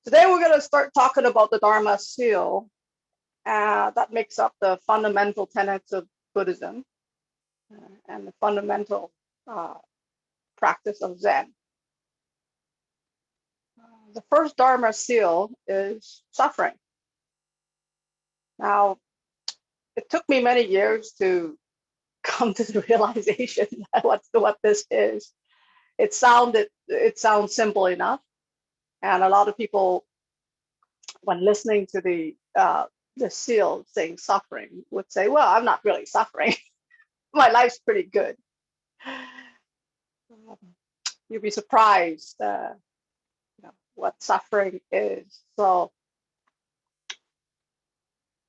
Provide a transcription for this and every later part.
Today we're going to start talking about the Dharma seal that makes up the fundamental tenets of Buddhism and the fundamental uh, practice of Zen. The first Dharma seal is suffering. Now, it took me many years to come to the realization that what this is. It sounds simple enough, and a lot of people, when listening to the seal saying suffering, would say, "Well, I'm not really suffering. My life's pretty good." You'd be surprised, what suffering is. So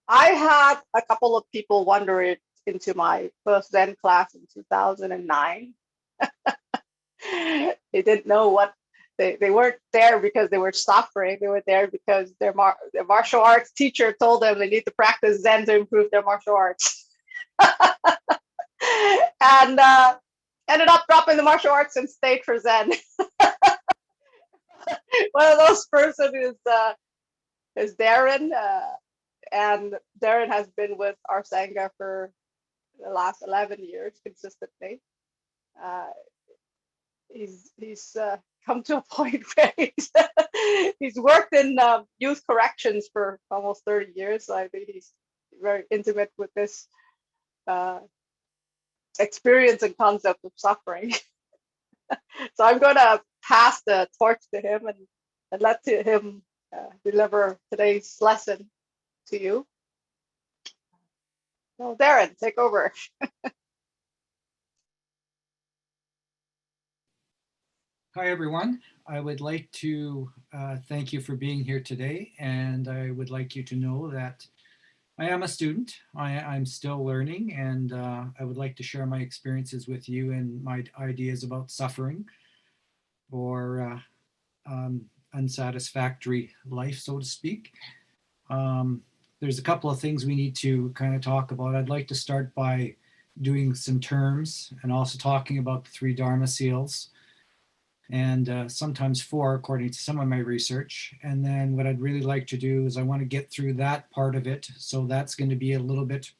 I had a couple of people wander into my first Zen class in 2009. They didn't know what they weren't there because they were suffering. They were there because their martial arts teacher told them they need to practice Zen to improve their martial arts. And ended up dropping the martial arts and stayed for Zen. One of those persons is Darren, and Darren has been with our Sangha for the last 11 years consistently. He's come to a point where he's worked in youth corrections for almost 30 years. So I think he's very intimate with this experience and concept of suffering. So I'm going to pass the torch to him and let him deliver today's lesson to you. So Darren, take over. Hi, everyone. I would like to thank you for being here today, and I would like you to know that I am a student. I'm still learning, and I would like to share my experiences with you and my ideas about suffering or unsatisfactory life, so to speak. There's a couple of things we need to kind of talk about. I'd like to start by doing some terms and also talking about the 3 Dharma seals, and sometimes 4 according to some of my research. And then what I'd really like to do is I want to get through that part of it. So that's going to be a little bit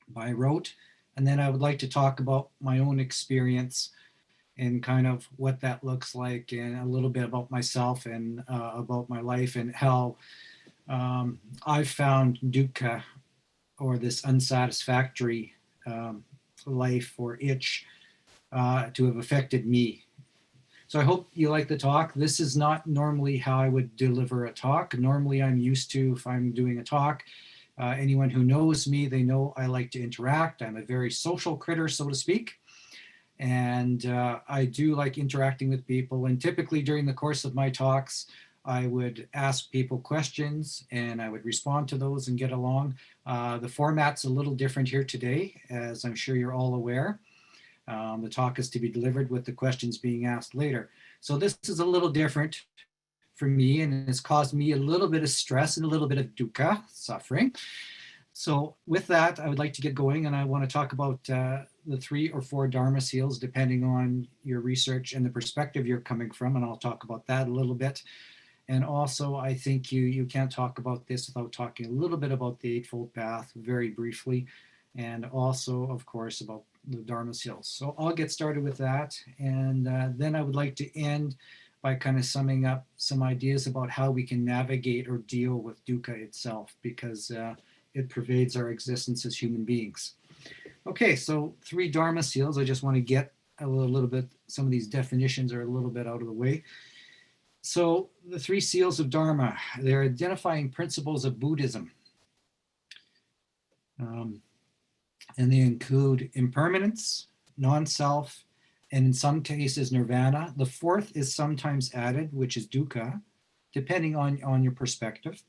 by rote. And then I would like to talk about my own experience and kind of what that looks like, and a little bit about myself and about my life and how I've found dukkha, or this unsatisfactory life or itch, to have affected me. So I hope you like the talk. This is not normally how I would deliver a talk. Normally I'm used to, if I'm doing a talk, anyone who knows me, they know I like to interact. I'm a very social critter, so to speak. And I do like interacting with people. And typically during the course of my talks, I would ask people questions and I would respond to those and get along. The format's a little different here today, as I'm sure you're all aware. The talk is to be delivered with the questions being asked later. So this is a little different for me, and it's caused me a little bit of stress and a little bit of dukkha, suffering. So with that, I would like to get going, and I want to talk about the 3 or 4 Dharma seals, depending on your research and the perspective you're coming from, and I'll talk about that a little bit. And also, I think you can't talk about this without talking a little bit about the Eightfold Path very briefly, and also, of course, about the Dharma seals. So I'll get started with that, and then I would like to end by kind of summing up some ideas about how we can navigate or deal with dukkha itself, because it pervades our existence as human beings. Okay, so 3 Dharma seals. I just want to get a little bit, some of these definitions are a little bit out of the way. So the 3 seals of Dharma, they're identifying principles of Buddhism. And they include impermanence, non-self, and in some cases nirvana. The 4th is sometimes added, which is dukkha, depending on your perspective.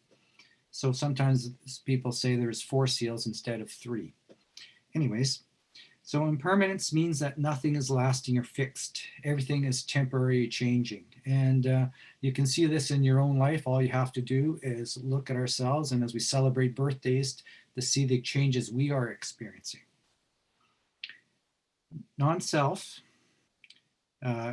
So sometimes people say there's 4 seals instead of 3. Anyways, so impermanence means that nothing is lasting or fixed. Everything is temporary, changing. And you can see this in your own life. All you have to do is look at ourselves, and as we celebrate birthdays, to see the changes we are experiencing. Non-self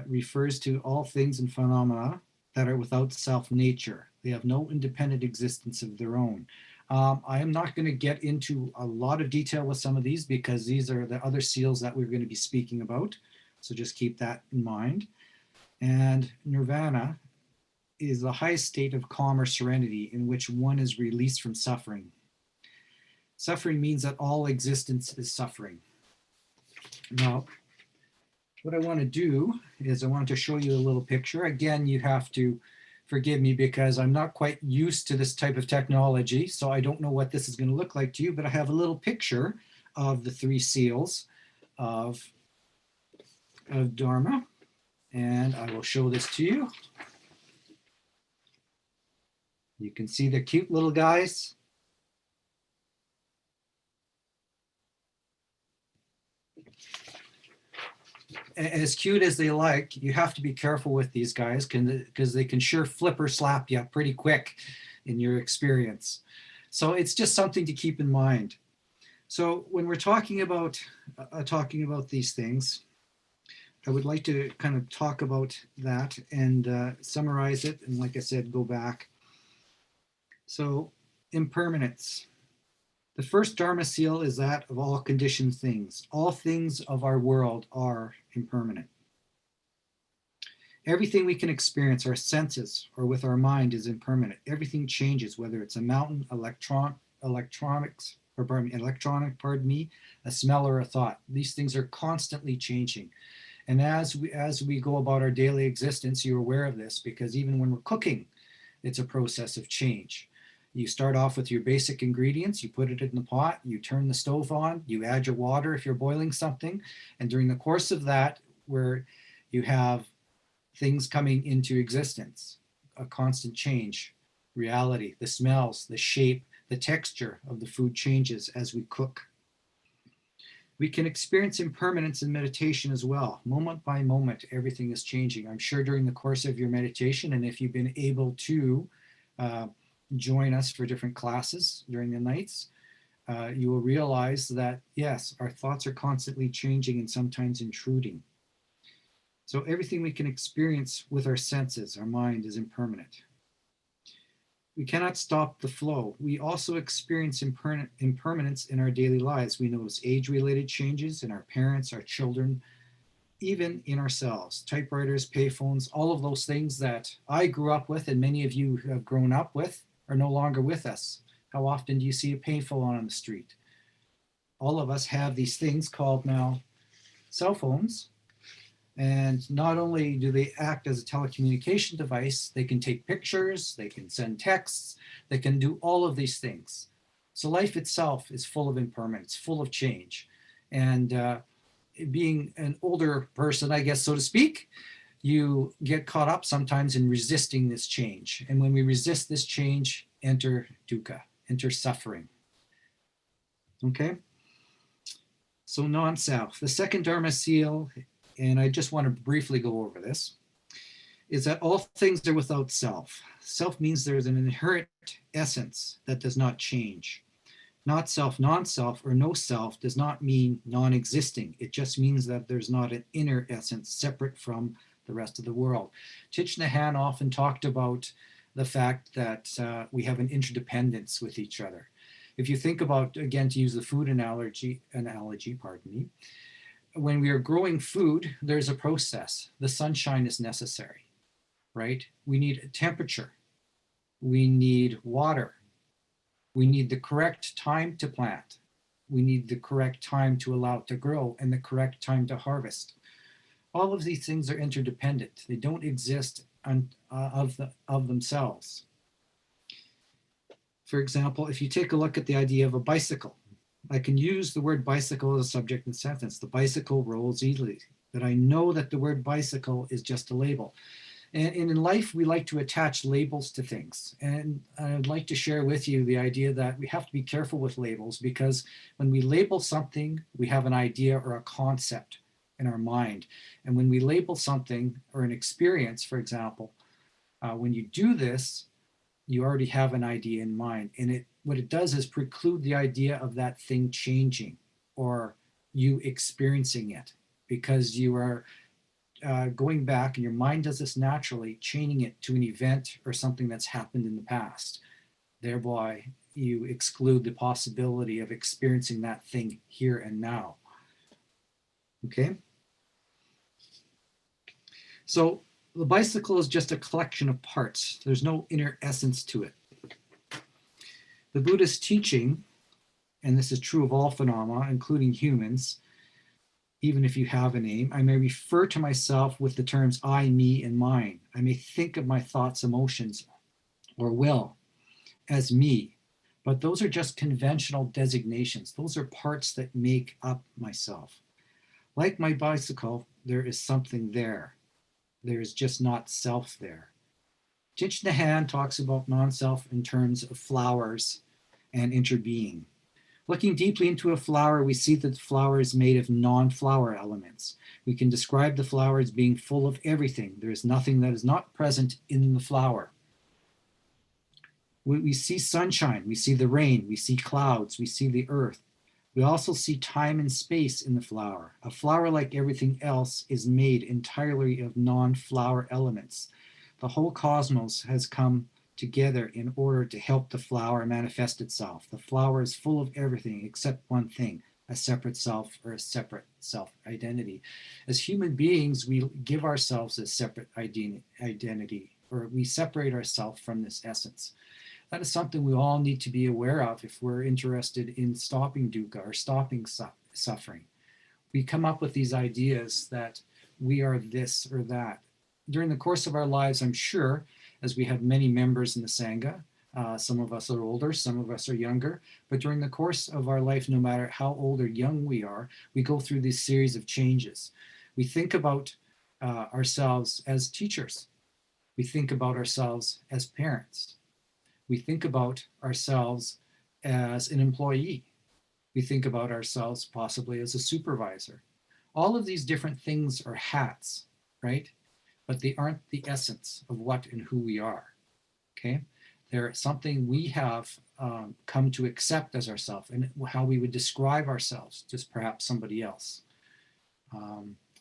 refers to all things and phenomena that are without self-nature. They have no independent existence of their own. I am not going to get into a lot of detail with some of these because these are the other seals that we're going to be speaking about. So just keep that in mind. And nirvana is the highest state of calm or serenity in which one is released from suffering. Suffering means that all existence is suffering. Now, what I want to do is I want to show you a little picture. Again, you have to forgive me because I'm not quite used to this type of technology, so I don't know what this is going to look like to you, but I have a little picture of the three seals of Dharma, and I will show this to you. You can see the cute little guys. As cute as they like, you have to be careful with these guys because they can sure flip or slap you pretty quick in your experience. So it's just something to keep in mind. So when we're talking about these things, I would like to kind of talk about that and summarize it. And like I said, go back. So impermanence. The first Dharma seal is that of all conditioned things. All things of our world are impermanent. Everything we can experience, our senses or with our mind, is impermanent. Everything changes, whether it's a mountain, electronic, a smell or a thought. These things are constantly changing. And as we go about our daily existence, you're aware of this because even when we're cooking, it's a process of change. You start off with your basic ingredients, you put it in the pot, you turn the stove on, you add your water if you're boiling something, and during the course of that, where you have things coming into existence, a constant change, reality, the smells, the shape, the texture of the food changes as we cook. We can experience impermanence in meditation as well. Moment by moment, everything is changing. I'm sure during the course of your meditation, and if you've been able to join us for different classes during the nights, you will realize that, yes, our thoughts are constantly changing and sometimes intruding. So everything we can experience with our senses, our mind, is impermanent. We cannot stop the flow. We also experience impermanence in our daily lives. We notice age-related changes in our parents, our children, even in ourselves. Typewriters, payphones, all of those things that I grew up with and many of you have grown up with are no longer with us. How often do you see a payphone on the street? All of us have these things called now cell phones. And not only do they act as a telecommunication device, they can take pictures, they can send texts, they can do all of these things. So life itself is full of impermanence, full of change. And being an older person, I guess, so to speak, you get caught up sometimes in resisting this change. And when we resist this change, enter dukkha, enter suffering. Okay? So non-self. The second Dharma seal, and I just want to briefly go over this, is that all things are without self. Self means there's an inherent essence that does not change. Not self, non-self, or no self does not mean non-existing. It just means that there's not an inner essence separate from the rest of the world. Thich Nhat Hanh often talked about the fact that we have an interdependence with each other. If you think about, again, to use the food analogy, pardon me, when we are growing food, there's a process. The sunshine is necessary, right? We need a temperature. We need water. We need the correct time to plant. We need the correct time to allow it to grow and the correct time to harvest. All of these things are interdependent. They don't exist of themselves. For example, if you take a look at the idea of a bicycle, I can use the word bicycle as a subject in sentence. The bicycle rolls easily, but I know that the word bicycle is just a label. And in life, we like to attach labels to things. And I'd like to share with you the idea that we have to be careful with labels because when we label something, we have an idea or a concept in our mind. And when we label something or an experience, for example, when you do this, you already have an idea in mind. And what it does is preclude the idea of that thing changing or you experiencing it because you are going back, and your mind does this naturally, chaining it to an event or something that's happened in the past. Thereby, you exclude the possibility of experiencing that thing here and now. Okay? So the bicycle is just a collection of parts. There's no inner essence to it. The Buddhist teaching, and this is true of all phenomena, including humans, even if you have a name, I may refer to myself with the terms I, me, and mine. I may think of my thoughts, emotions, or will as me, but those are just conventional designations. Those are parts that make up myself. Like my bicycle, there is something there. There is just not self there. Thich Nhat Hanh talks about non-self in terms of flowers and interbeing. Looking deeply into a flower, we see that the flower is made of non-flower elements. We can describe the flower as being full of everything. There is nothing that is not present in the flower. We see sunshine, we see the rain, we see clouds, we see the earth. We also see time and space in the flower. A flower, like everything else, is made entirely of non-flower elements. The whole cosmos has come together in order to help the flower manifest itself. The flower is full of everything except one thing, a separate self or a separate self-identity. As human beings, we give ourselves a separate identity, or we separate ourselves from this essence. That is something we all need to be aware of if we're interested in stopping dukkha or stopping suffering. We come up with these ideas that we are this or that. During the course of our lives, I'm sure, as we have many members in the Sangha, some of us are older, some of us are younger, but during the course of our life, no matter how old or young we are, we go through this series of changes. We think about ourselves as teachers. We think about ourselves as parents. We think about ourselves as an employee. We think about ourselves possibly as a supervisor. All of these different things are hats, right? But they aren't the essence of what and who we are, okay? They're something we have come to accept as ourselves and how we would describe ourselves to perhaps somebody else.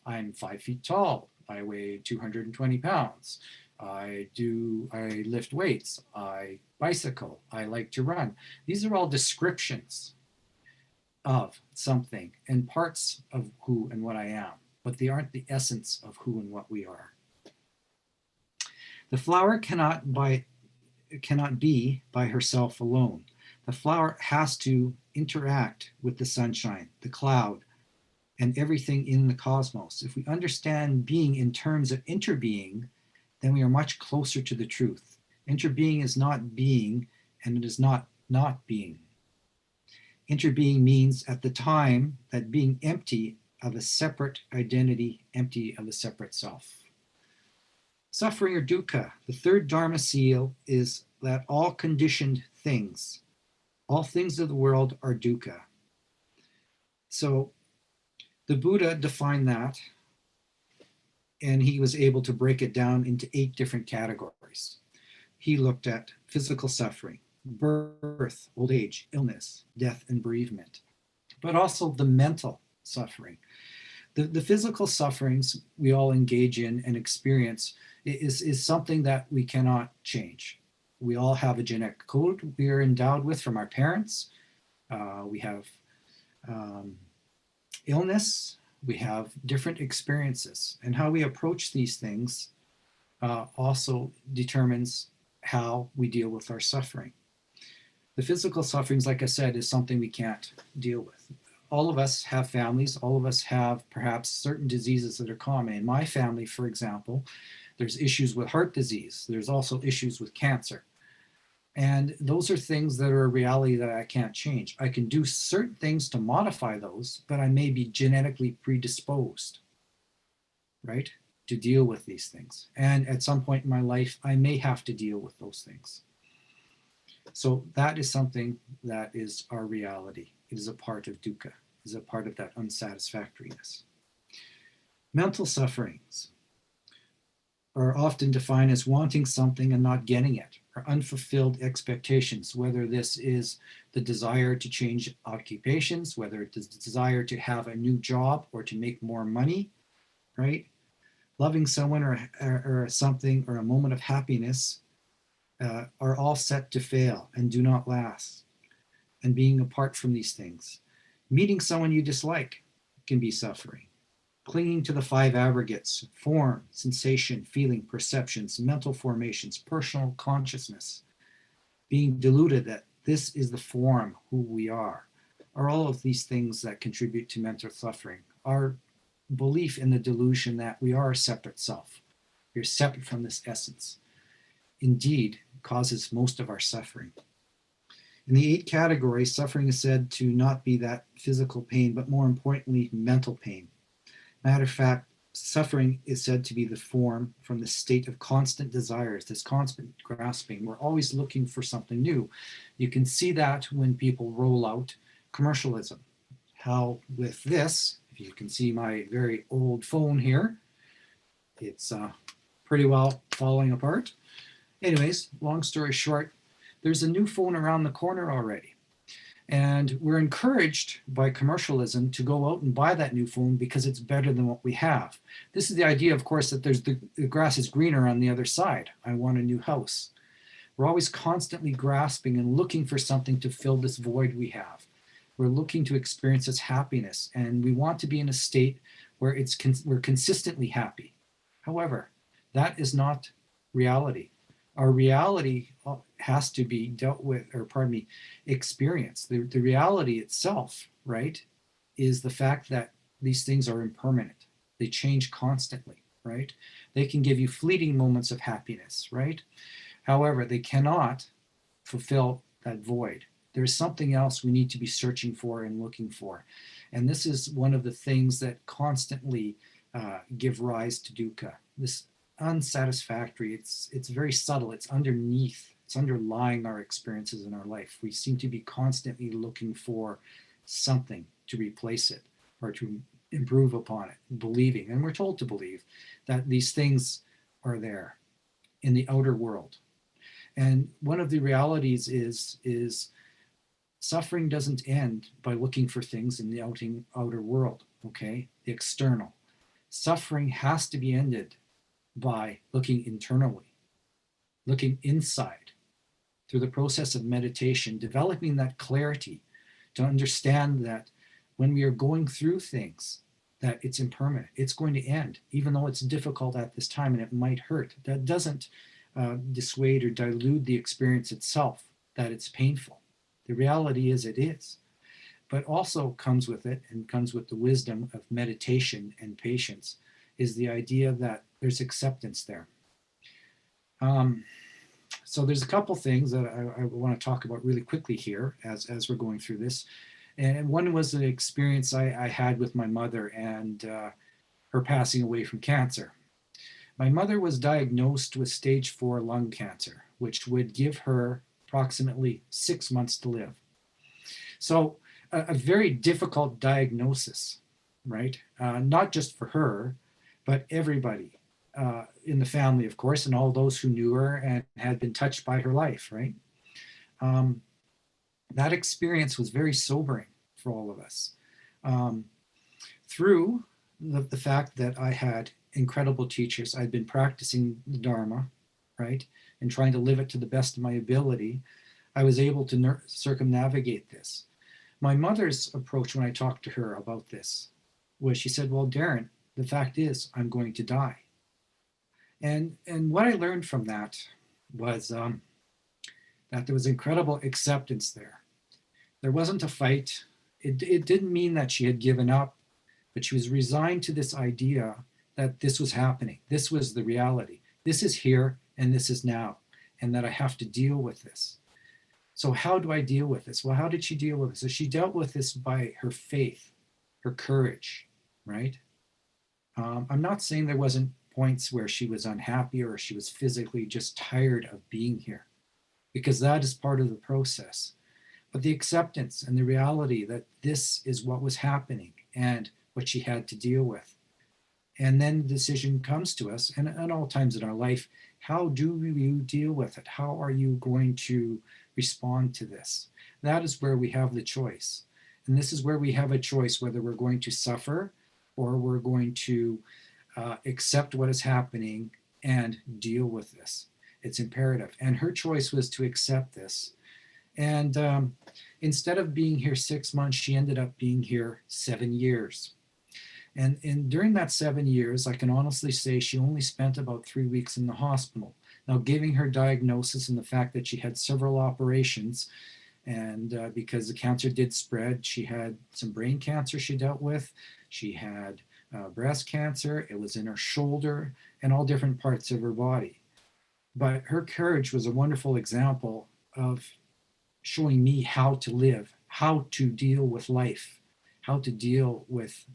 I'm 5 feet tall. I weigh 220 pounds. I lift weights, I bicycle, I like to run. These are all descriptions of something and parts of who and what I am, but they aren't the essence of who and what we are. The flower cannot be by herself alone. The flower has to interact with the sunshine, the cloud, and everything in the cosmos. If we understand being in terms of interbeing, then we are much closer to the truth. Interbeing is not being, and it is not being. Interbeing means at the time that being empty of a separate identity, empty of a separate self. Suffering or dukkha, the third Dharma seal is that all conditioned things, all things of the world are dukkha. So the Buddha defined that, and he was able to break it down into 8 different categories. He looked at physical suffering, birth, old age, illness, death, and bereavement, but also the mental suffering. The physical sufferings we all engage in and experience is something that we cannot change. We all have a genetic code we are endowed with from our parents. We have illness. We have different experiences, and how we approach these things also determines how we deal with our suffering. The physical sufferings, like I said, is something we can't deal with. All of us have families. All of us have perhaps certain diseases that are common. In my family, for example, there's issues with heart disease. There's also issues with cancer. And those are things that are a reality that I can't change. I can do certain things to modify those, but I may be genetically predisposed, right, to deal with these things. And at some point in my life, I may have to deal with those things. So that is something that is our reality. It is a part of dukkha, it is a part of that unsatisfactoriness. Mental sufferings are often defined as wanting something and not getting it, or unfulfilled expectations, whether this is the desire to change occupations, whether it is the desire to have a new job or to make more money, right? loving someone or something or a moment of happiness are all set to fail and do not last. And being apart from these things, meeting someone you dislike can be suffering. Clinging to the five aggregates: form, sensation, feeling, perceptions, mental formations, personal consciousness, being deluded that this is the form who we are all of these things that contribute to mental suffering. Our belief in the delusion that we are a separate self, we're separate from this essence, indeed causes most of our suffering. In the 8 categories, suffering is said to not be that physical pain, but more importantly, mental pain. Matter of fact, suffering is said to be the form from the state of constant desires, this constant grasping. We're always looking for something new. You can see that when people roll out commercialism. How with this, if you can see my very old phone here, it's pretty well falling apart. Anyways, long story short, there's a new phone around the corner already. And we're encouraged by commercialism to go out and buy that new phone because it's better than what we have. This is the idea, of course, that the grass is greener on the other side. I want a new house. We're always constantly grasping and looking for something to fill this void we have. We're looking to experience this happiness, and we want to be in a state where we're consistently happy. However, that is not reality. Our reality has to be dealt with, or pardon me, experienced. The reality itself, right, is the fact that these things are impermanent. They change constantly, right? They can give you fleeting moments of happiness, right? However, they cannot fulfill that void. There's something else we need to be searching for and looking for. And this is one of the things that constantly give rise to dukkha. This unsatisfactory, it's very subtle, it's underneath, it's underlying our experiences in our life. We seem to be constantly looking for something to replace it or to improve upon it, believing, and we're told to believe that these things are there in the outer world. And one of the realities is suffering doesn't end by looking for things in the outer world, okay? The external. Suffering has to be ended by looking internally, looking inside through the process of meditation, developing that clarity to understand that when we are going through things, that it's impermanent, it's going to end, even though it's difficult at this time and it might hurt. That doesn't dissuade or dilute the experience itself, that it's painful. The reality is it is. But also comes with it, and comes with the wisdom of meditation and patience, is the idea that there's acceptance there. So there's a couple things that I want to talk about really quickly here as we're going through this. And one was an experience I had with my mother and her passing away from cancer. My mother was diagnosed with stage 4 lung cancer, which would give her approximately 6 months to live. So a very difficult diagnosis, right? Not just for her, but everybody in the family, of course, and all those who knew her and had been touched by her life, right? That experience was very sobering for all of us. Through the fact that I had incredible teachers, I'd been practicing the Dharma, right? And trying to live it to the best of my ability, I was able to circumnavigate this. My mother's approach when I talked to her about this was, she said, well, Darren, the fact is I'm going to die. And what I learned from that was that there was incredible acceptance there. There wasn't a fight. It didn't mean that she had given up, but she was resigned to this idea that this was happening. This was the reality. This is here and this is now, and that I have to deal with this. So how do I deal with this? Well, how did she deal with this? So she dealt with this by her faith, her courage, right? I'm not saying there wasn't points where she was unhappy or she was physically just tired of being here, because that is part of the process. But the acceptance and the reality that this is what was happening and what she had to deal with. And then the decision comes to us, and at all times in our life, how do you deal with it? How are you going to respond to this? That is where we have the choice. And this is where we have a choice whether we're going to suffer or we're going to accept what is happening and deal with this. It's imperative. And her choice was to accept this. And instead of being here 6 months, she ended up being here 7 years. And during that 7 years, I can honestly say she only spent about 3 weeks in the hospital. Now, giving her diagnosis and the fact that she had several operations, and because the cancer did spread, she had some brain cancer she dealt with. She had breast cancer. It was in her shoulder and all different parts of her body. But her courage was a wonderful example of showing me how to live, how to deal with life, how to deal with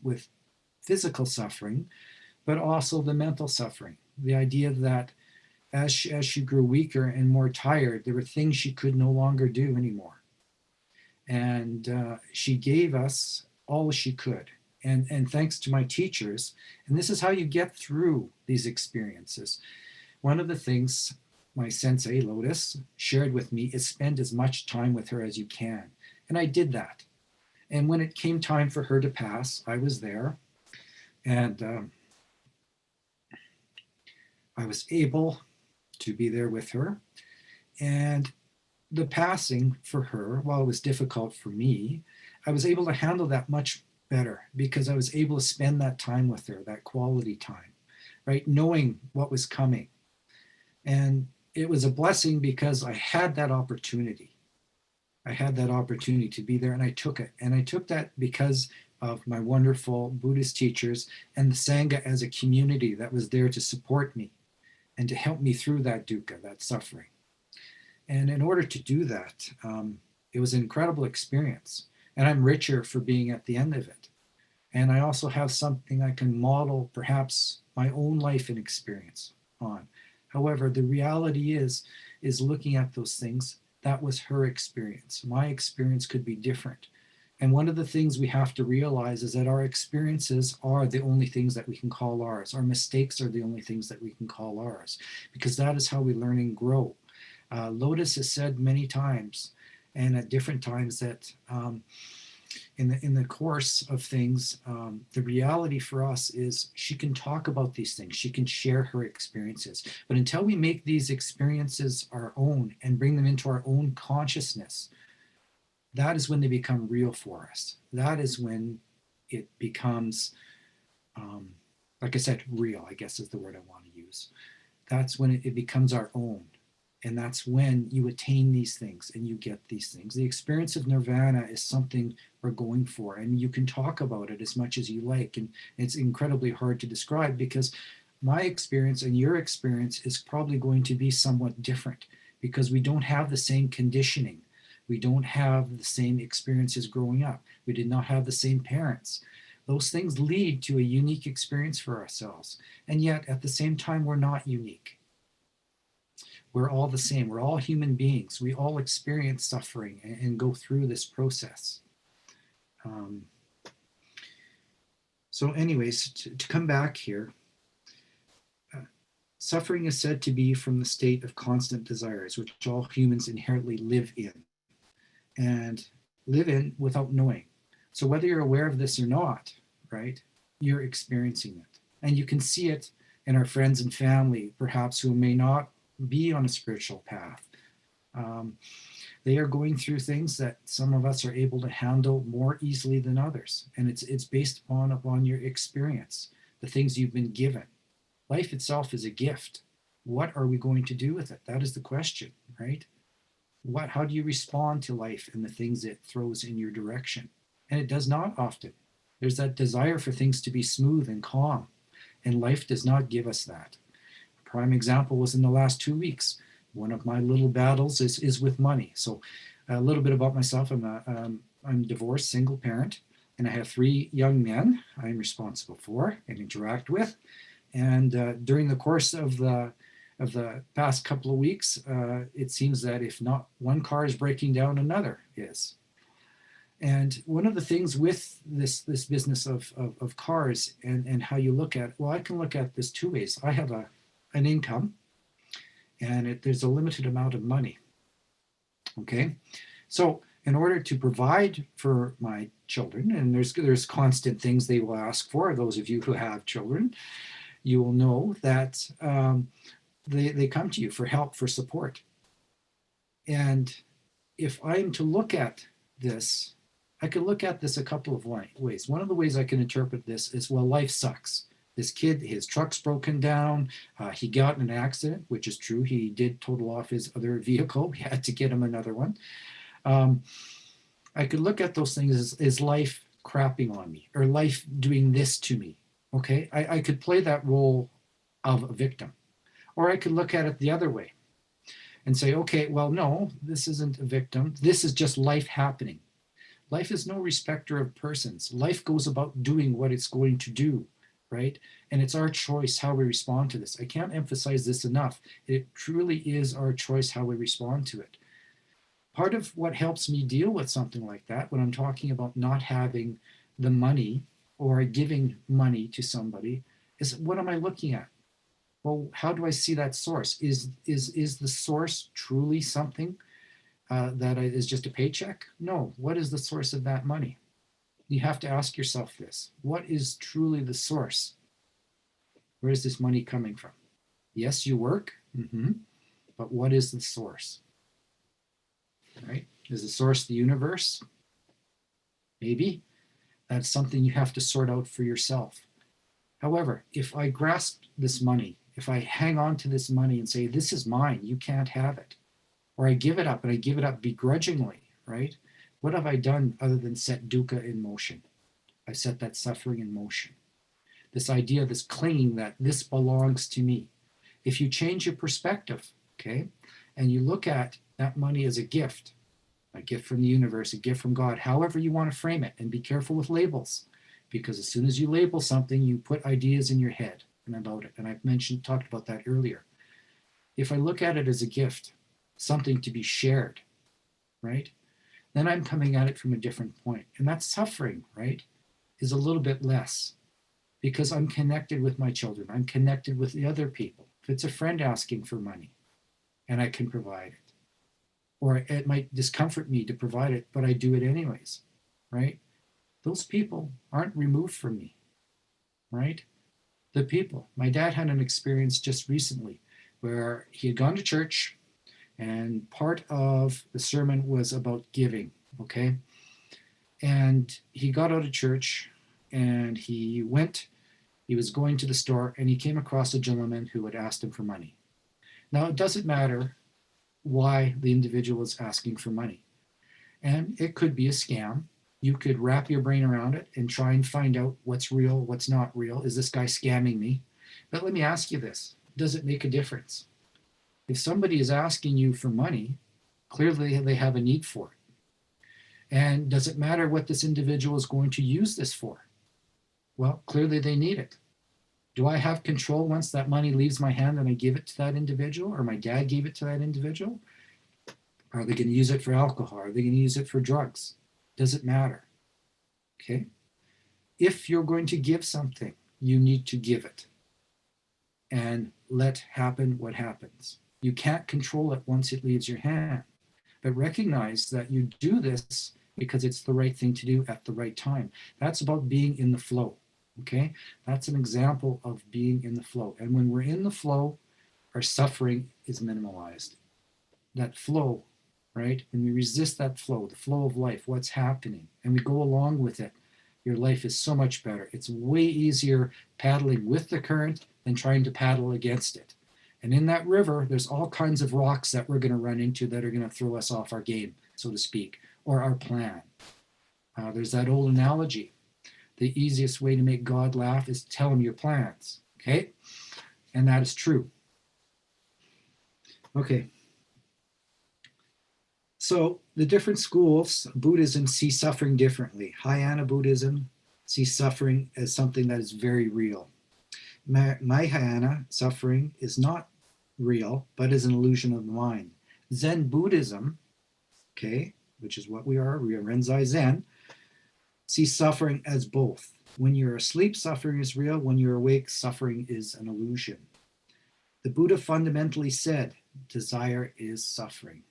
physical suffering, but also the mental suffering. The idea that as she grew weaker and more tired, there were things she could no longer do anymore. And she gave us all she could. And thanks to my teachers, and this is how you get through these experiences. One of the things my sensei, Lotus, shared with me is spend as much time with her as you can. And I did that. And when it came time for her to pass, I was there. And I was able to be there with her. And the passing for her, while it was difficult for me, I was able to handle that much better because I was able to spend that time with her, that quality time, right? Knowing what was coming. And it was a blessing because I had that opportunity. I had that opportunity to be there and I took it. And I took that because of my wonderful Buddhist teachers and the Sangha as a community that was there to support me and to help me through that dukkha, that suffering. And in order to do that, it was an incredible experience. And I'm richer for being at the end of it. And I also have something I can model perhaps my own life and experience on. However, the reality is looking at those things, that was her experience. My experience could be different. And one of the things we have to realize is that our experiences are the only things that we can call ours. Our mistakes are the only things that we can call ours, because that is how we learn and grow. Lotus has said many times and at different times that in the course of things, the reality for us is she can talk about these things. She can share her experiences. But until we make these experiences our own and bring them into our own consciousness, that is when they become real for us. That is when it becomes, like I said, real, I guess is the word I want to use. That's when it becomes our own. And that's when you attain these things and you get these things. The experience of nirvana is something we're going for, and you can talk about it as much as you like. And it's incredibly hard to describe because my experience and your experience is probably going to be somewhat different because we don't have the same conditioning. We don't have the same experiences growing up. We did not have the same parents. Those things lead to a unique experience for ourselves. And yet, at the same time, we're not unique. We're all the same. We're all human beings. We all experience suffering and go through this process. So anyways, to come back here, suffering is said to be from the state of constant desires, which all humans inherently live in and live in without knowing. So whether you're aware of this or not, right, you're experiencing it. And you can see it in our friends and family, perhaps who may not be on a spiritual path. They are going through things that some of us are able to handle more easily than others. And it's based upon your experience, the things you've been given. Life itself is a gift. What are we going to do with it? That is the question, right? How do you respond to life and the things it throws in your direction? And it does not often. There's that desire for things to be smooth and calm. And life does not give us that. A prime example was in the last 2 weeks. One of my little battles is with money. So a little bit about myself. I'm divorced, single parent, and I have 3 young men I'm responsible for and interact with. And during the course of the past couple of weeks, it seems that if not one car is breaking down, another is. And one of the things with this business of cars and how you look at, well, I can look at this 2 ways. I have an income, and there's a limited amount of money. Okay, so in order to provide for my children, and there's constant things they will ask for, those of you who have children, you will know that they come to you for help, for support. And if I'm to look at this, I can look at this a couple of ways. One of the ways I can interpret this is, well, life sucks. This kid, his truck's broken down. He got in an accident, which is true. He did total off his other vehicle. We had to get him another one. I could look at those things as life crapping on me, or life doing this to me. Okay, I could play that role of a victim. Or I could look at it the other way and say, okay, well, no, this isn't a victim. This is just life happening. Life is no respecter of persons. Life goes about doing what it's going to do, right? And it's our choice how we respond to this. I can't emphasize this enough. It truly is our choice how we respond to it. Part of what helps me deal with something like that, when I'm talking about not having the money or giving money to somebody, is what am I looking at? Well, how do I see that source? Is the source truly something that is just a paycheck? No. What is the source of that money? You have to ask yourself this. What is truly the source? Where is this money coming from? Yes, you work, but what is the source? Right? Is the source the universe? Maybe. That's something you have to sort out for yourself. However, if I grasp this money, if I hang on to this money and say, this is mine, you can't have it, or I give it up, and I give it up begrudgingly, right? What have I done other than set dukkha in motion? I set that suffering in motion. This idea, this clinging that this belongs to me. If you change your perspective, okay, and you look at that money as a gift from the universe, a gift from God, however you want to frame it, and be careful with labels, because as soon as you label something, you put ideas in your head and about it. And I've talked about that earlier. If I look at it as a gift, something to be shared, right? Then I'm coming at it from a different point. And that suffering, right, is a little bit less because I'm connected with my children. I'm connected with the other people. If it's a friend asking for money and I can provide it, or it might discomfort me to provide it, but I do it anyways, right? Those people aren't removed from me, right? The people. My dad had an experience just recently where he had gone to church, and part of the sermon was about giving, okay? And he got out of church and he was going to the store, and he came across a gentleman who had asked him for money. Now, it doesn't matter why the individual was asking for money. And it could be a scam. You could wrap your brain around it and try and find out what's real, what's not real. Is this guy scamming me? But let me ask you this. Does it make a difference? If somebody is asking you for money, clearly they have a need for it. And does it matter what this individual is going to use this for? Well, clearly they need it. Do I have control once that money leaves my hand and I give it to that individual, or my dad gave it to that individual? Are they going to use it for alcohol? Are they going to use it for drugs? Does it matter? Okay. If you're going to give something, you need to give it and let happen what happens. You can't control it once it leaves your hand, but recognize that you do this because it's the right thing to do at the right time. That's about being in the flow. Okay. That's an example of being in the flow. And when we're in the flow, our suffering is minimalized. That flow, right? When we resist that flow, the flow of life, what's happening, and we go along with it, your life is so much better. It's way easier paddling with the current than trying to paddle against it. And in that river, there's all kinds of rocks that we're going to run into that are going to throw us off our game, so to speak, or our plan. There's that old analogy. The easiest way to make God laugh is to tell him your plans, okay? And that is true. Okay. So the different schools, Buddhism sees suffering differently. Hinayana Buddhism sees suffering as something that is very real. Mahayana suffering is not real, but is an illusion of the mind. Zen Buddhism, okay, which is what we are Renzai Zen, sees suffering as both. When you're asleep, suffering is real. When you're awake, suffering is an illusion. The Buddha fundamentally said, desire is suffering.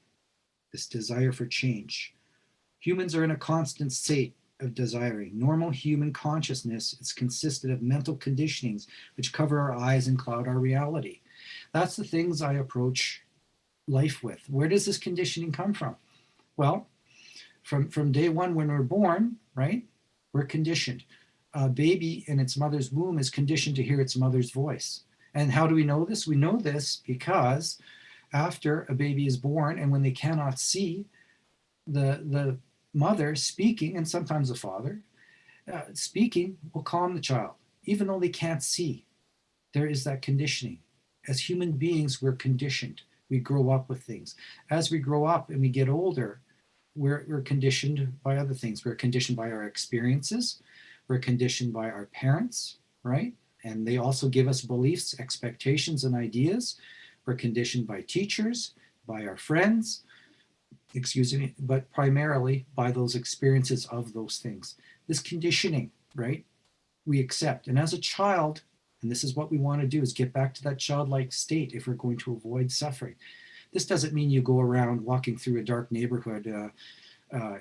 This desire for change. Humans are in a constant state of desiring. Normal human consciousness is consisted of mental conditionings which cover our eyes and cloud our reality. That's the things I approach life with. Where does this conditioning come from? Well, from day one when we're born, right? We're conditioned. A baby in its mother's womb is conditioned to hear its mother's voice. And how do we know this? We know this because after a baby is born and when they cannot see, the mother speaking, and sometimes the father speaking, will calm the child, even though they can't see. There is that conditioning. As human beings, we're conditioned. We grow up with things. As we grow up and we get older, we're conditioned by other things. We're conditioned by our experiences. We're conditioned by our parents, right? And they also give us beliefs, expectations, and ideas. We're conditioned by teachers, by our friends, but primarily by those experiences of those things. This conditioning, right, we accept. And as a child, and this is what we want to do, is get back to that childlike state if we're going to avoid suffering. This doesn't mean you go around walking through a dark neighborhood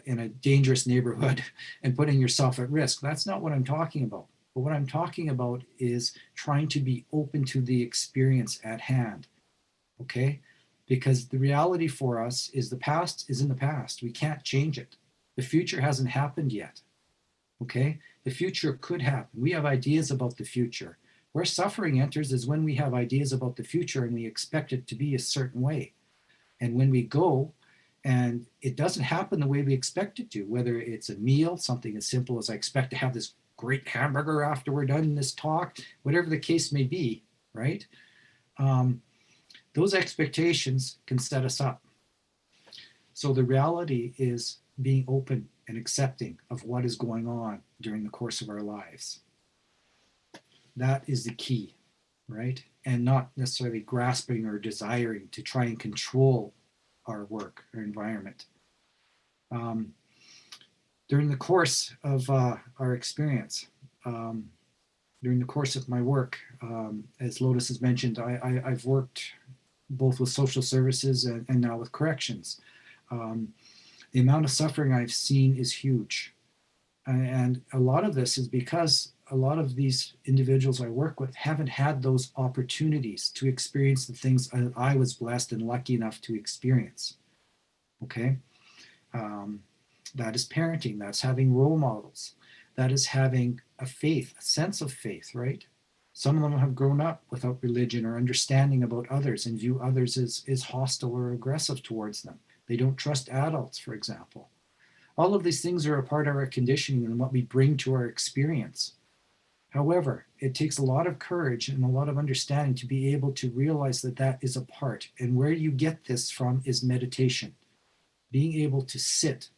in a dangerous neighborhood and putting yourself at risk. That's not what I'm talking about. But what I'm talking about is trying to be open to the experience at hand, okay? Because the reality for us is the past is in the past. We can't change it. The future hasn't happened yet, okay? The future could happen. We have ideas about the future. Where suffering enters is when we have ideas about the future and we expect it to be a certain way. And when we go and it doesn't happen the way we expect it to, whether it's a meal, something as simple as I expect to have this great hamburger after we're done in this talk, whatever the case may be, right? Those expectations can set us up. So the reality is being open and accepting of what is going on during the course of our lives. That is the key, right? And not necessarily grasping or desiring to try and control our work or environment. During the course of our experience, during the course of my work, as Lotus has mentioned, I've worked both with social services and now with corrections. The amount of suffering I've seen is huge. And a lot of this is because a lot of these individuals I work with haven't had those opportunities to experience the things I was blessed and lucky enough to experience. Okay? That is parenting. That's having role models. That is having a faith, a sense of faith, right? Some of them have grown up without religion or understanding about others and view others as hostile or aggressive towards them. They don't trust adults, for example. All of these things are a part of our conditioning and what we bring to our experience. However, it takes a lot of courage and a lot of understanding to be able to realize that that is a part. And where you get this from is meditation. Being able to sit,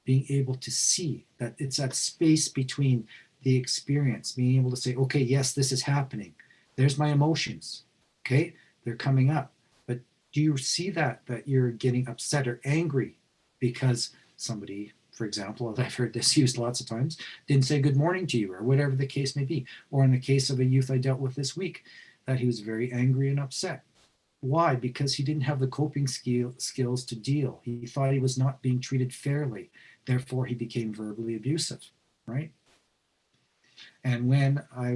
being able to see that it's that space between the experience, being able to say, okay, yes, this is happening. There's my emotions. Okay, they're coming up. But do you see that you're getting upset or angry because somebody, for example, I've heard this used lots of times, didn't say good morning to you or whatever the case may be. Or in the case of a youth I dealt with this week, that he was very angry and upset. Why? Because he didn't have the coping skills to deal. He thought he was not being treated fairly. Therefore, he became verbally abusive, right? And when I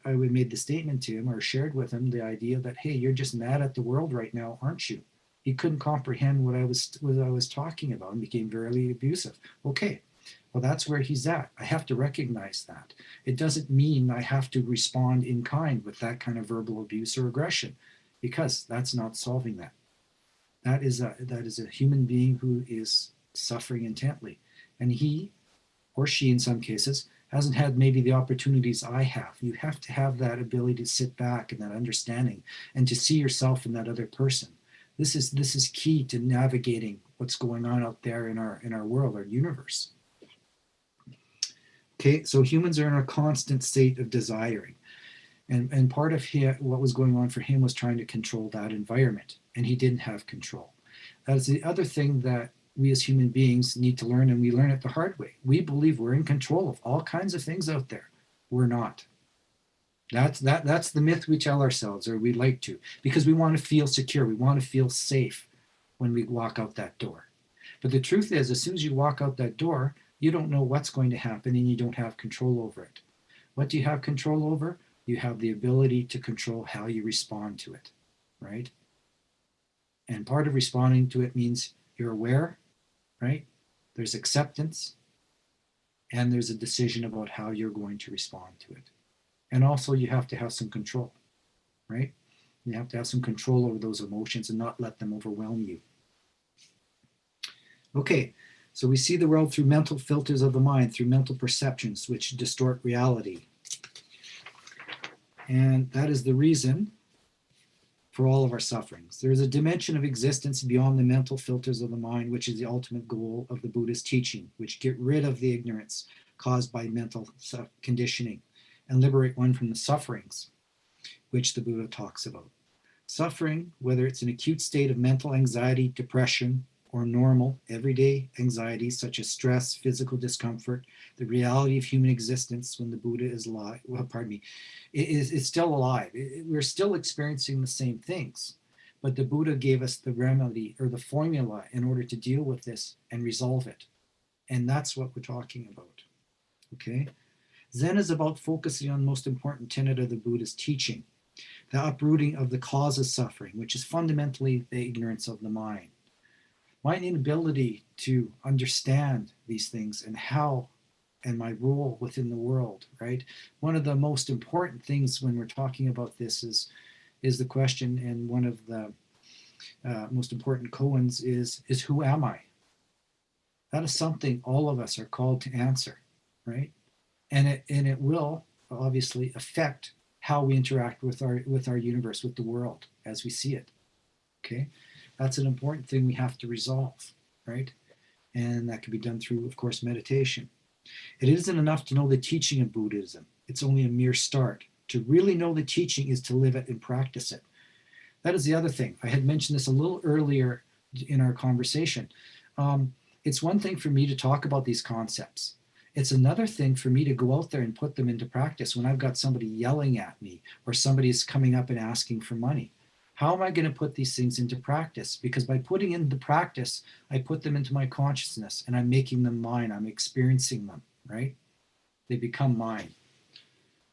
made the statement to him or shared with him the idea that, hey, you're just mad at the world right now, aren't you? He couldn't comprehend what I was talking about and became very abusive. Okay, well, that's where he's at. I have to recognize that. It doesn't mean I have to respond in kind with that kind of verbal abuse or aggression, because that's not solving that. That is a human being who is suffering intently. And he or she, in some cases, hasn't had maybe the opportunities I have. You have to have that ability to sit back and that understanding and to see yourself in that other person. This is key to navigating what's going on out there in our world, our universe. Okay, so humans are in a constant state of desiring. And part of what was going on for him was trying to control that environment, and he didn't have control. That is the other thing that we as human beings need to learn, and we learn it the hard way. We believe we're in control of all kinds of things out there. We're not. That's the myth we tell ourselves, or we like to, because we want to feel secure. We want to feel safe when we walk out that door. But the truth is, as soon as you walk out that door, You don't know what's going to happen and you don't have control over it. What do you have control over? You have the ability to control how you respond to it, right? And part of responding to it means you're aware, right? There's acceptance, and there's a decision about how you're going to respond to it. And also, you have to have some control, right? You have to have some control over those emotions and not let them overwhelm you. Okay, so we see the world through mental filters of the mind, through mental perceptions, which distort reality. And that is the reason for all of our sufferings. There is a dimension of existence beyond the mental filters of the mind, which is the ultimate goal of the Buddhist teaching, which get rid of the ignorance caused by mental conditioning and liberate one from the sufferings, which the Buddha talks about. Suffering, whether it's an acute state of mental anxiety, depression, or normal, everyday anxieties such as stress, physical discomfort, the reality of human existence when the Buddha is alive, it's still alive. We're still experiencing the same things. But the Buddha gave us the remedy or the formula in order to deal with this and resolve it. And that's what we're talking about. Okay? Zen is about focusing on the most important tenet of the Buddha's teaching, the uprooting of the cause of suffering, which is fundamentally the ignorance of the mind. My inability to understand these things and how and my role within the world, right? One of the most important things when we're talking about this is the question, and one of the most important koans is who am I? That is something all of us are called to answer, right? And it will obviously affect how we interact with our universe, with the world as we see it. Okay, that's an important thing we have to resolve, right? And that can be done through, of course, meditation. It isn't enough to know the teaching of Buddhism. It's only a mere start. To really know the teaching is to live it and practice it. That is the other thing. I had mentioned this a little earlier in our conversation. It's one thing for me to talk about these concepts. It's another thing for me to go out there and put them into practice when I've got somebody yelling at me or somebody's coming up and asking for money. How am I going to put these things into practice? Because by putting into practice, I put them into my consciousness and I'm making them mine. I'm experiencing them, right? They become mine.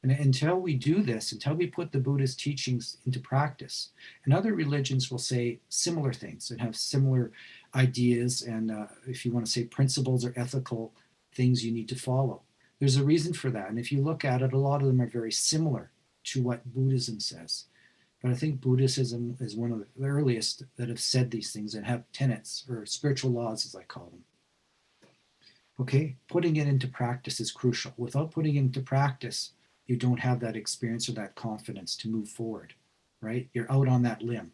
And until we do this, until we put the Buddha's teachings into practice, and other religions will say similar things and have similar ideas and, if you want to say, principles or ethical things you need to follow. There's a reason for that. And if you look at it, a lot of them are very similar to what Buddhism says. But I think Buddhism is one of the earliest that have said these things and have tenets or spiritual laws, as I call them. Okay, putting it into practice is crucial. Without putting it into practice, you don't have that experience or that confidence to move forward, right? You're out on that limb.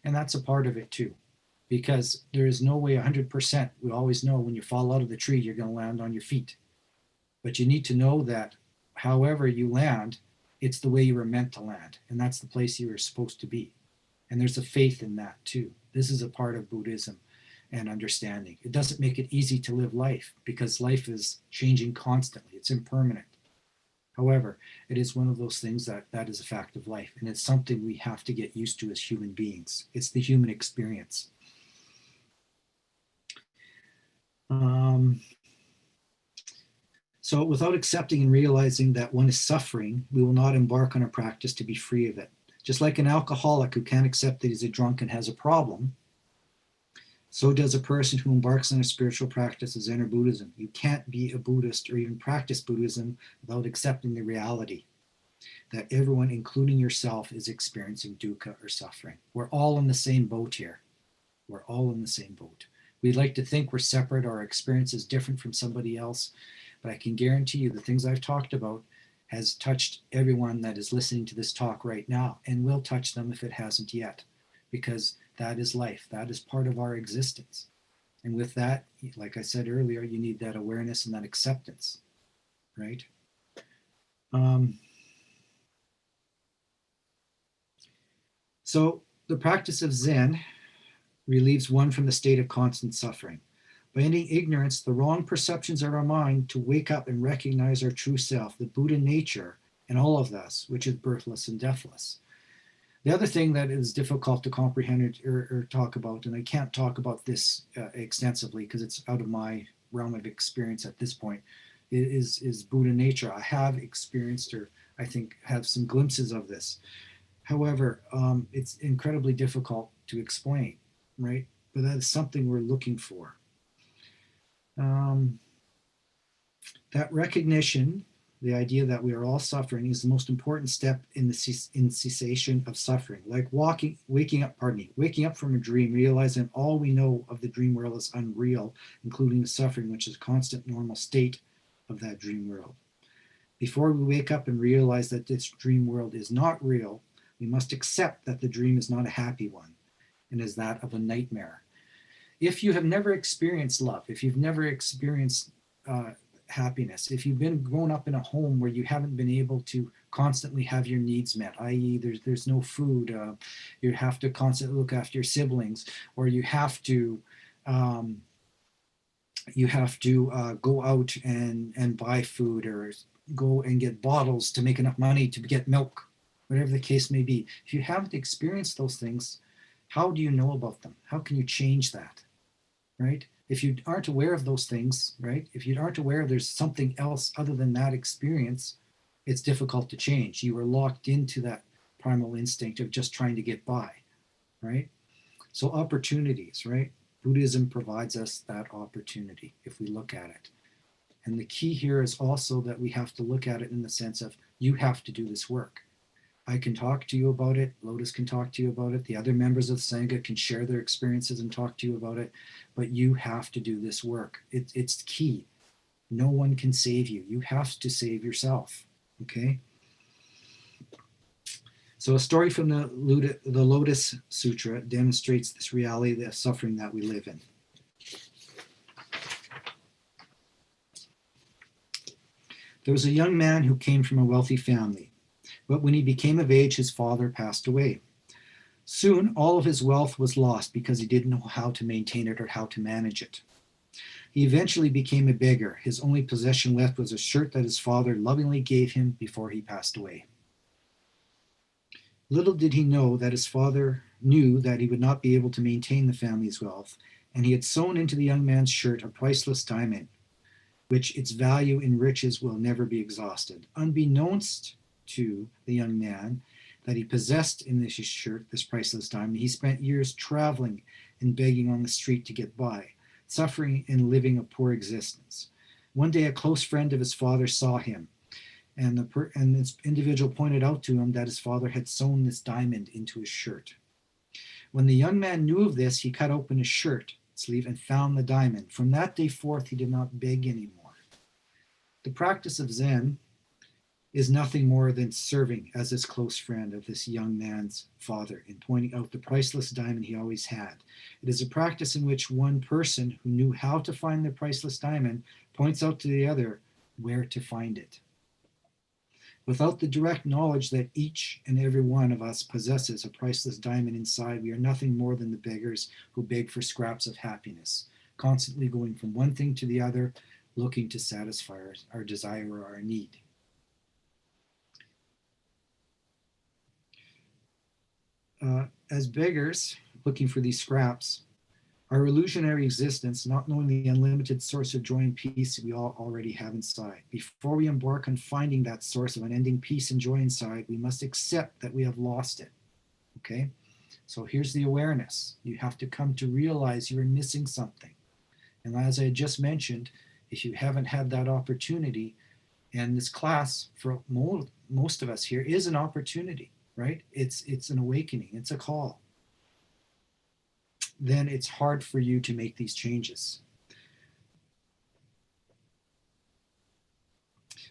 And that's a part of it too, because there is no way 100%. We always know when you fall out of the tree, you're going to land on your feet. But you need to know that however you land, it's the way you were meant to land. And that's the place you were supposed to be. And there's a faith in that too. This is a part of Buddhism and understanding. It doesn't make it easy to live life because life is changing constantly. It's impermanent. However, it is one of those things that is a fact of life. And it's something we have to get used to as human beings. It's the human experience. So without accepting and realizing that one is suffering, we will not embark on a practice to be free of it. Just like an alcoholic who can't accept that he's a drunk and has a problem, so does a person who embarks on a spiritual practice of Zen or Buddhism. You can't be a Buddhist or even practice Buddhism without accepting the reality that everyone, including yourself, is experiencing dukkha or suffering. We're all in the same boat here. We're all in the same boat. We'd like to think we're separate, our experience is different from somebody else, but I can guarantee you the things I've talked about has touched everyone that is listening to this talk right now and will touch them if it hasn't yet, because that is life. That is part of our existence. And with that, like I said earlier, you need that awareness and that acceptance, right? So the practice of Zen relieves one from the state of constant suffering. By ending ignorance, the wrong perceptions of our mind to wake up and recognize our true self, the Buddha nature in all of us, which is birthless and deathless. The other thing that is difficult to comprehend or talk about, and I can't talk about this extensively because it's out of my realm of experience at this point is Buddha nature. I have experienced, or I think have some glimpses of this. However, it's incredibly difficult to explain, right? But that is something we're looking for. Um, that recognition, the idea that we are all suffering, is the most important step in the in cessation of suffering. Like waking up from a dream, realizing all we know of the dream world is unreal, including the suffering, which is a constant normal state of that dream world. Before we wake up and realize that this dream world is not real, we must accept that the dream is not a happy one and is that of a nightmare. If you have never experienced love, if you've never experienced happiness, if you've been grown up in a home where you haven't been able to constantly have your needs met, i.e., there's no food, you have to constantly look after your siblings, or you have to go out and buy food, or go and get bottles to make enough money to get milk, whatever the case may be. If you haven't experienced those things, how do you know about them? How can you change that, right? If you aren't aware of those things, right? If you aren't aware there's something else other than that experience, it's difficult to change. You are locked into that primal instinct of just trying to get by, right? So opportunities, right? Buddhism provides us that opportunity if we look at it. And the key here is also that we have to look at it in the sense of you have to do this work. I can talk to you about it. Lotus can talk to you about it. The other members of the Sangha can share their experiences and talk to you about it. But you have to do this work. It's key. No one can save you. You have to save yourself. Okay? So a story from the Lotus Sutra demonstrates this reality of suffering that we live in. There was a young man who came from a wealthy family, but when he became of age, his father passed away. Soon, all of his wealth was lost because he didn't know how to maintain it or how to manage it. He eventually became a beggar. His only possession left was a shirt that his father lovingly gave him before he passed away. Little did he know that his father knew that he would not be able to maintain the family's wealth, and he had sewn into the young man's shirt a priceless diamond, which its value in riches will never be exhausted. Unbeknownst to the young man that he possessed in this shirt, this priceless diamond, he spent years traveling and begging on the street to get by, suffering and living a poor existence. One day, a close friend of his father saw him, and this individual pointed out to him that his father had sewn this diamond into his shirt. When the young man knew of this, he cut open his shirt sleeve and found the diamond. From that day forth, he did not beg anymore. The practice of Zen is nothing more than serving as this close friend of this young man's father in pointing out the priceless diamond he always had. It is a practice in which one person who knew how to find the priceless diamond points out to the other where to find it. Without the direct knowledge that each and every one of us possesses a priceless diamond inside, we are nothing more than the beggars who beg for scraps of happiness, constantly going from one thing to the other, looking to satisfy our desire or our need. As beggars looking for these scraps, our illusionary existence, not knowing the unlimited source of joy and peace we all already have inside. Before we embark on finding that source of unending peace and joy inside, we must accept that we have lost it. Okay? So here's the awareness. You have to come to realize you're missing something. And as I just mentioned, if you haven't had that opportunity, and this class for most of us here is an opportunity, right? It's an awakening, it's a call. Then it's hard for you to make these changes.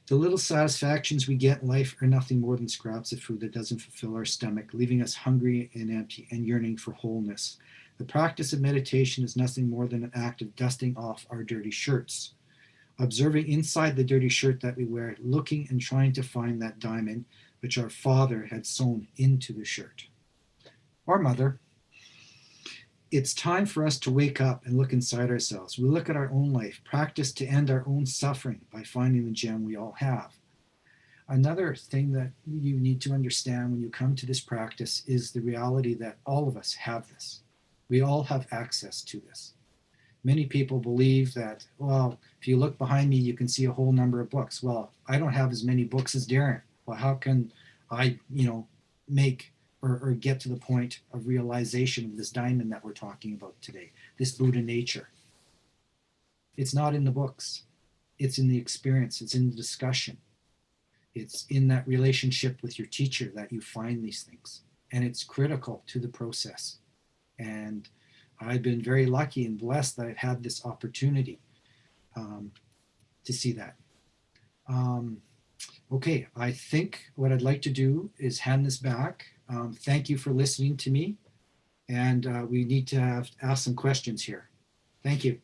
The little satisfactions we get in life are nothing more than scraps of food that doesn't fulfill our stomach, leaving us hungry and empty and yearning for wholeness. The practice of meditation is nothing more than an act of dusting off our dirty shirts, observing inside the dirty shirt that we wear, looking and trying to find that diamond which our father had sewn into the shirt. Or mother. It's time for us to wake up and look inside ourselves. We look at our own life, practice to end our own suffering by finding the gem we all have. Another thing that you need to understand when you come to this practice is the reality that all of us have this. We all have access to this. Many people believe that, well, if you look behind me, you can see a whole number of books. Well, I don't have as many books as Darren. Well, how can I, make or get to the point of realization of this diamond that we're talking about today, this Buddha nature? It's not in the books. It's in the experience. It's in the discussion. It's in that relationship with your teacher that you find these things. And it's critical to the process. And I've been very lucky and blessed that I've had this opportunity to see that. Okay, I think what I'd like to do is hand this back. Thank you for listening to me. And we need to ask some questions here. Thank you.